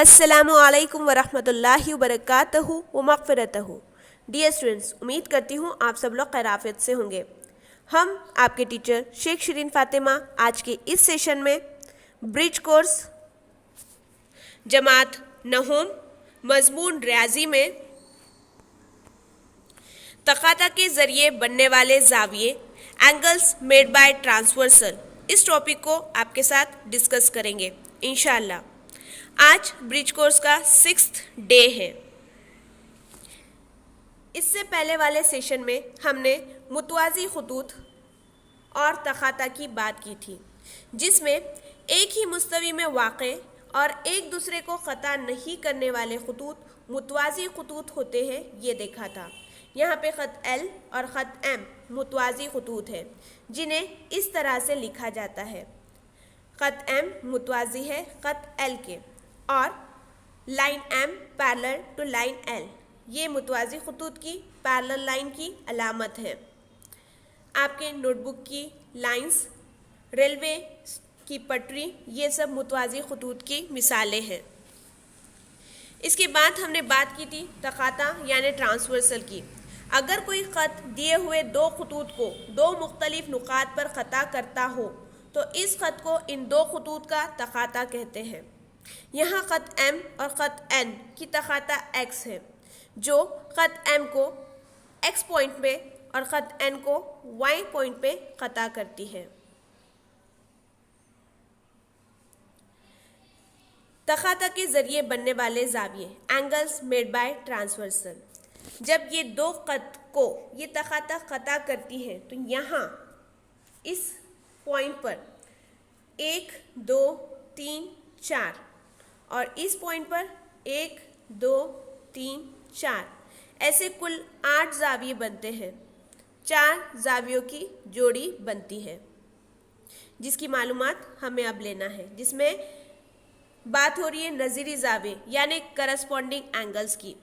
अस्सलामुअलैकुम वरहमतुल्लाहि वबरकातुहू व मग़फ़िरतहू। डियर स्टूडेंट्स, उम्मीद करती हूँ आप सब लोग खैराफियत से होंगे। हम आपके टीचर शेख शिरीन फ़ातिमा आज के इस सेशन में ब्रिज कोर्स जमात नहुम मज़मून रियाजी में तक़ाता के ज़रिए बनने वाले ज़ाविये एंगल्स मेड बाय ट्रांसवर्सल, इस टॉपिक को आपके साथ डिस्कस करेंगे इंशाअल्लाह। आज ब्रिज कोर्स का 6th डे है। इससे पहले वाले सेशन में हमने मुतवाज़ी ख़ुतूत और तख़ाता की बात की थी, जिसमें एक ही मुस्तवी में वाक़े और एक दूसरे को ख़ता नहीं करने वाले ख़ुतूत मुतवाज़ी ख़ुतूत होते हैं, ये देखा था। यहाँ पे ख़त एल और ख़त एम मुतवाज़ी ख़ुतूत है, जिन्हें इस तरह से लिखा जाता है। ख़त एम मुतवाज़ी है ख़त एल के, और line M parallel to line L, ये मुतवाज़ी ख़ुतूत की पैरेलल लाइन की अलामत है। आपके नोटबुक की लाइंस, रेलवे की पटरी, ये सब मुतवाज़ी ख़ुतूत की मिसालें हैं। इसके बाद हमने बात की थी तक़ाता यानी ट्रांसवर्सल की। अगर कोई ख़त दिए हुए दो ख़ुतूत को दो मुख्तलिफ नुकात पर ख़ता करता हो तो इस ख़त को इन दो ख़ुतूत का तक़ाता कहते हैं। यहाँ ख़त एम और ख़त एन की तक़ाता एक्स है, जो ख़त एम को एक्स पॉइंट पे और ख़त एन को वाई पॉइंट पे ख़ता करती है। तक़ाता के ज़रिए बनने वाले ज़ाविये एंगल्स मेड बाय ट्रांसवर्सल, जब ये दो ख़त को ये तक़ाता ख़ता करती है तो यहाँ इस पॉइंट पर 1 2 3 4 और इस पॉइंट पर 1 2 3 4 ऐसे कुल 8 ज़ाविये बनते हैं। 4 ज़ावियों की जोड़ी बनती है, जिसकी मालूमात हमें अब लेना है, जिसमें बात हो रही है नज़ीरी ज़ाविये यानी करस्पॉन्डिंग एंगल्स की।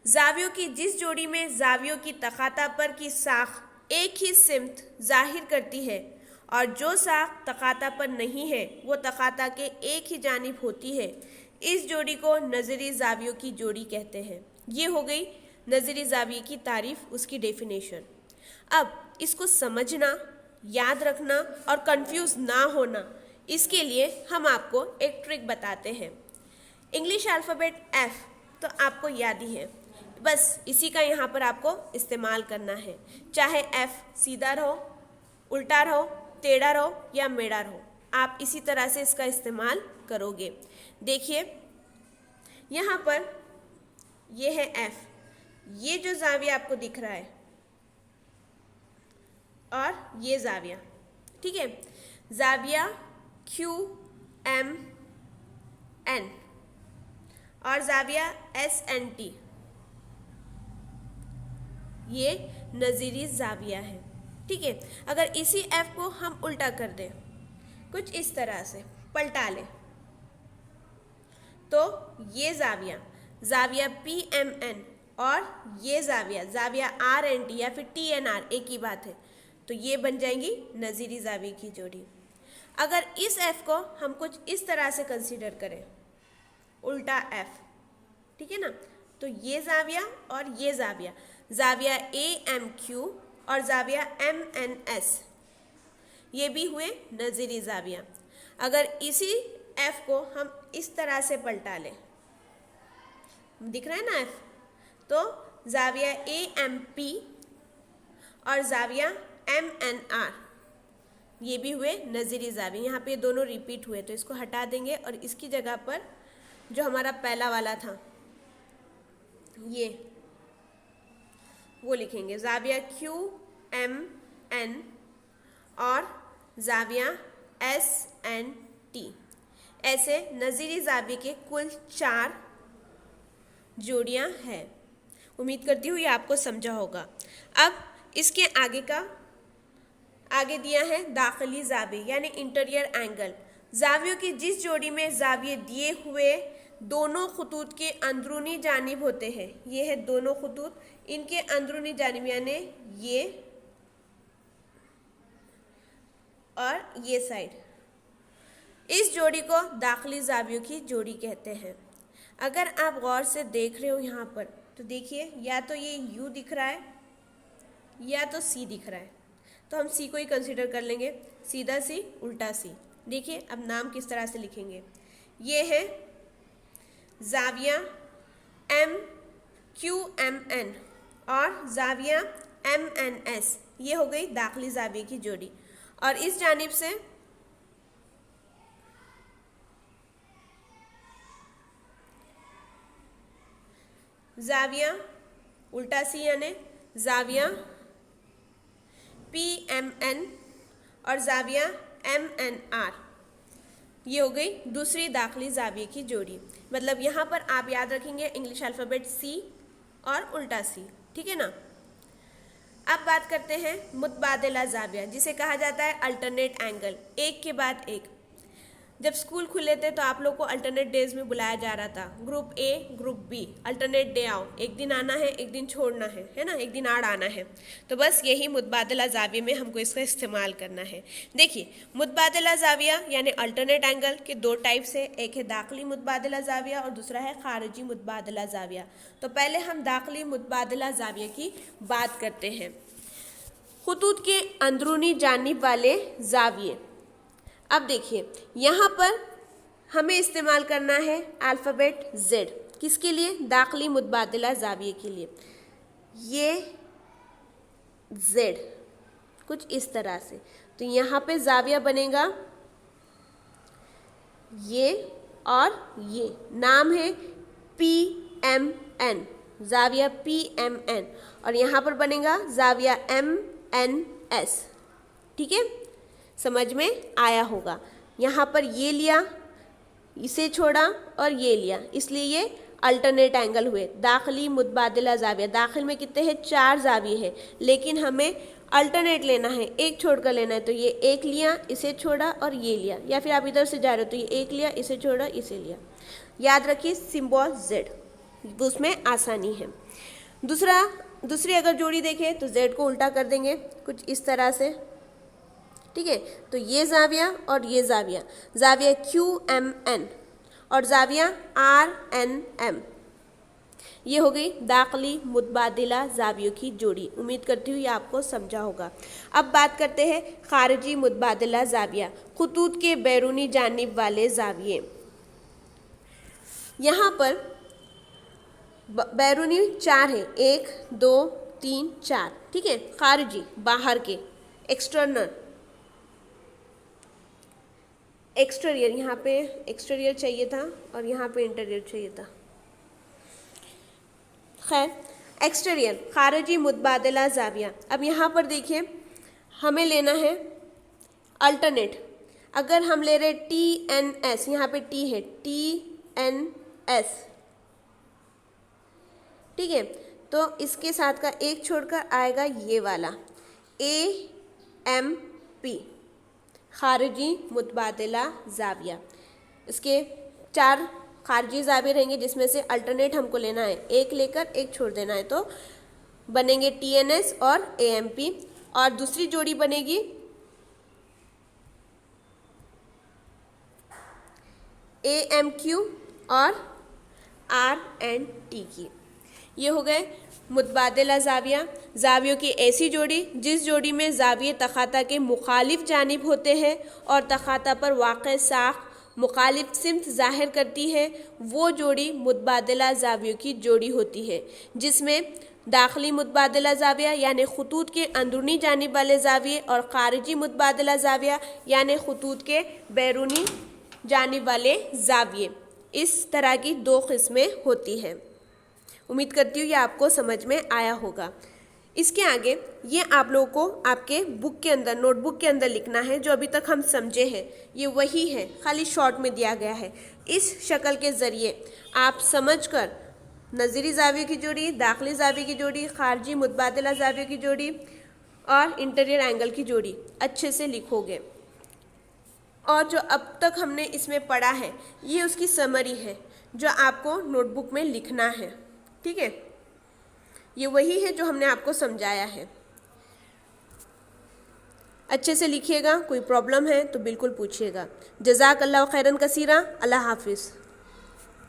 ज़ावियों की जिस जोड़ी में ज़ावियों की तक़ाता पर की साख एक ही सिमत ज़ाहिर करती है और जो साख तक़ाता पर नहीं है वो तक़ाता के एक ही जानिब होती है, इस जोड़ी को नज़ीरी ज़ावियों की जोड़ी कहते हैं। ये हो गई नज़ीरी ज़ाविये की तारीफ़, उसकी डेफिनेशन। अब इसको समझना, याद रखना और कंफ्यूज ना होना, इसके लिए हम आपको एक ट्रिक बताते हैं। इंग्लिश अल्फ़ाबेट एफ़ तो आपको याद ही है, बस इसी का यहाँ पर आपको इस्तेमाल करना है। चाहे एफ़ सीधा रहो, उल्टा रहो, टेढ़ा रहो या मेढ़ा रहो, आप इसी तरह से इसका इस्तेमाल करोगे। देखिए यहाँ पर ये है एफ़, ये जो ज़ाविया आपको दिख रहा है और ये ज़ाविया, ठीक है, ज़ाविया क्यू एम एन और ज़ाविया एस एन टी, ये नज़ीरी ज़ाविया है, ठीक है। अगर इसी एफ को हम उल्टा कर दें, कुछ इस तरह से पलटा लें, तो ये ज़ाविया पी एम एन और ये ज़ाविया आर एन टी या फिर टी एन आर, एक ही बात है, तो ये बन जाएंगी नज़ीरी ज़ाविये की जोड़ी। अगर इस एफ को हम कुछ इस तरह से कंसीडर करें, उल्टा एफ, ठीक है ना, तो ये ज़ाविया और ये ज़ाविया ए एम क्यू और ज़ाविया एम एन एस, ये भी हुए नज़ीरी ज़ाविया। अगर इसी एफ को हम इस तरह से पलटा लें, दिख रहा है ना एफ, तो ज़ाविया ए एम पी और ज़ाविया एम एन आर, ये भी हुए नज़ीरी ज़ाविये। यहाँ पे दोनों रिपीट हुए, तो इसको हटा देंगे और इसकी जगह पर जो हमारा पहला वाला था ये वो लिखेंगे, ज़ाविया क्यू एम एन और ज़ाविया एस एन टी। ऐसे नज़ीरी ज़ाविये के कुल 4 जोड़ियाँ हैं। उम्मीद करती हूँ ये आपको समझा होगा। अब इसके आगे दिया है दाखिली ज़ाविये यानी इंटीरियर एंगल। ज़ावियों की जिस जोड़ी में ज़ाविये दिए हुए दोनों ख़ुतूत के अंदरूनी जानिब होते हैं, ये है दोनों ख़ुतूत, इनके अंदरूनी जानिब यानी ये और ये साइड, इस जोड़ी को दाखिली ज़ावियों की जोड़ी कहते हैं। अगर आप गौर से देख रहे हो यहाँ पर तो देखिए या तो ये U दिख रहा है या तो C दिख रहा है, तो हम C को ही कंसिडर कर लेंगे। सीधा C उल्टा C। देखिए अब नाम किस तरह से लिखेंगे। ये है जाविया MQMN और जाविया MNS, ये हो गई दाखिली जाविये की जोड़ी। और इस जानिब से जाविया उल्टा C यानी जाविया PMN और जाविया MNR, ये हो गई दूसरी दाखिली जाविये की जोड़ी। मतलब यहाँ पर आप याद रखेंगे इंग्लिश अल्फ़ाबेट C और उल्टा C, ठीक है ना। अब बात करते हैं मुतबादिला जाविया, जिसे कहा जाता है अल्टरनेट एंगल, एक के बाद एक। जब स्कूल खुले थे तो आप लोग को अल्टरनेट डेज में बुलाया जा रहा था, group A group B, alternate day आओ, एक दिन आना है एक दिन छोड़ना है ना, एक दिन आड़ आना है। तो बस यही मुतबादिला जाविये में हमको इसका इस्तेमाल करना है। देखिए मुतबादिला जाविया यानी अल्टरनेट एंगल के दो टाइप्स है, एक है दाखिली मुतबादिला जाविया और दूसरा है खारिजी मुतबादिला जाविया। तो पहले हम दाखिली मुतबादिला जाविया की बात करते हैं। खुतूत के अंदरूनी जानिब वाले जाविये। अब देखिए यहाँ पर हमें इस्तेमाल करना है अल्फ़ाबेट Z, किसके लिए, दाखिली मुतबादिला जाविये के लिए। ये Z कुछ इस तरह से, तो यहाँ पे जाविया बनेगा ये और ये, नाम है PMN, जाविया PMN, और यहाँ पर बनेगा जाविया MNS। ठीक है, समझ में आया होगा। यहाँ पर ये लिया, इसे छोड़ा और ये लिया, इसलिए ये अल्टरनेट एंगल हुए। दाखिली मुतबादिला जाविया, दाखिल में कितने हैं, 4 जाविये हैं, लेकिन हमें अल्टरनेट लेना है, एक छोड़कर लेना है। तो ये एक लिया, इसे छोड़ा और ये लिया, या फिर आप इधर से जा रहे हो तो ये एक लिया, इसे छोड़ा, इसे लिया। याद रखिए सिंबल Z, उसमें आसानी है। दूसरी अगर जोड़ी देखें तो Z को उल्टा कर देंगे कुछ इस तरह से, ठीक है। तो ये जाविया और ये जाविया, जाविया QMN और जाविया RNM, ये हो गई दाखिली मुतबादिला जावियों की जोड़ी। उम्मीद करती हूँ ये आपको समझा होगा। अब बात करते हैं खारिजी मुतबादिला जाविया, खुतूत के बैरूनी जानिब वाले जाविये। यहाँ पर बैरूनी 4 है, 1 2 3 4, ठीक है। खारिजी बाहर के, एक्सटीरियर, यहाँ पे एक्सटीरियर चाहिए था और यहाँ पे इंटीरियर चाहिए था। खैर, एक्सटीरियर खारिजी मुतबादिला जाविया। अब यहाँ पर देखिए हमें लेना है अल्टरनेट। अगर हम ले रहे TNS, यहाँ पे T है, TNS, ठीक है, तो इसके साथ का एक छोड़कर आएगा ये वाला AMP, खारिजी मुतबादिला जाविया। इसके 4 खारिजी जाविये रहेंगे, जिसमें से अल्टरनेट हमको लेना है, एक लेकर एक छोड़ देना है, तो बनेंगे TNS और AMP। और दूसरी जोड़ी बनेगी AMQ और RNT की। ये हो गए मुतबादिला जाविया, जावियों की ऐसी जोड़ी जिस जोड़ी में जाविये तखाता के मुखालिफ जानिब होते हैं और तखाता पर वाक़ साख मुखालिफ सिमत ज़ाहिर करती है, वो जोड़ी मुतबादिला जावियों की जोड़ी होती है, जिसमें दाखिली मुतबादिला जाविया यानी खुतूत के अंदरूनी जानिब वाले जाविये और खारिजी मुतबादिला जाविया यानी खुतूत के बैरूनी जानिब वाले जाविये, इस तरह की 2 किस्में होती हैं। उम्मीद करती हूँ ये आपको समझ में आया होगा। इसके आगे ये आप लोगों को आपके बुक के अंदर, नोटबुक के अंदर लिखना है। जो अभी तक हम समझे हैं ये वही है, खाली शॉर्ट में दिया गया है। इस शक्ल के ज़रिए आप समझकर नज़ीरी जाविये की जोड़ी, दाखिली जाविये की जोड़ी, खारिजी मुतबादिला जाविये की जोड़ी और इंटीरियर एंगल की जोड़ी अच्छे से लिखोगे। और जो अब तक हमने इसमें पढ़ा है ये उसकी समरी है जो आपको नोटबुक में लिखना है, ठीक है। ये वही है जो हमने आपको समझाया है। अच्छे से लिखिएगा, कोई प्रॉब्लम है तो बिल्कुल पूछिएगा। जज़ाकल्लाहु खैरन कसीरा। अल्लाह हाफिज़।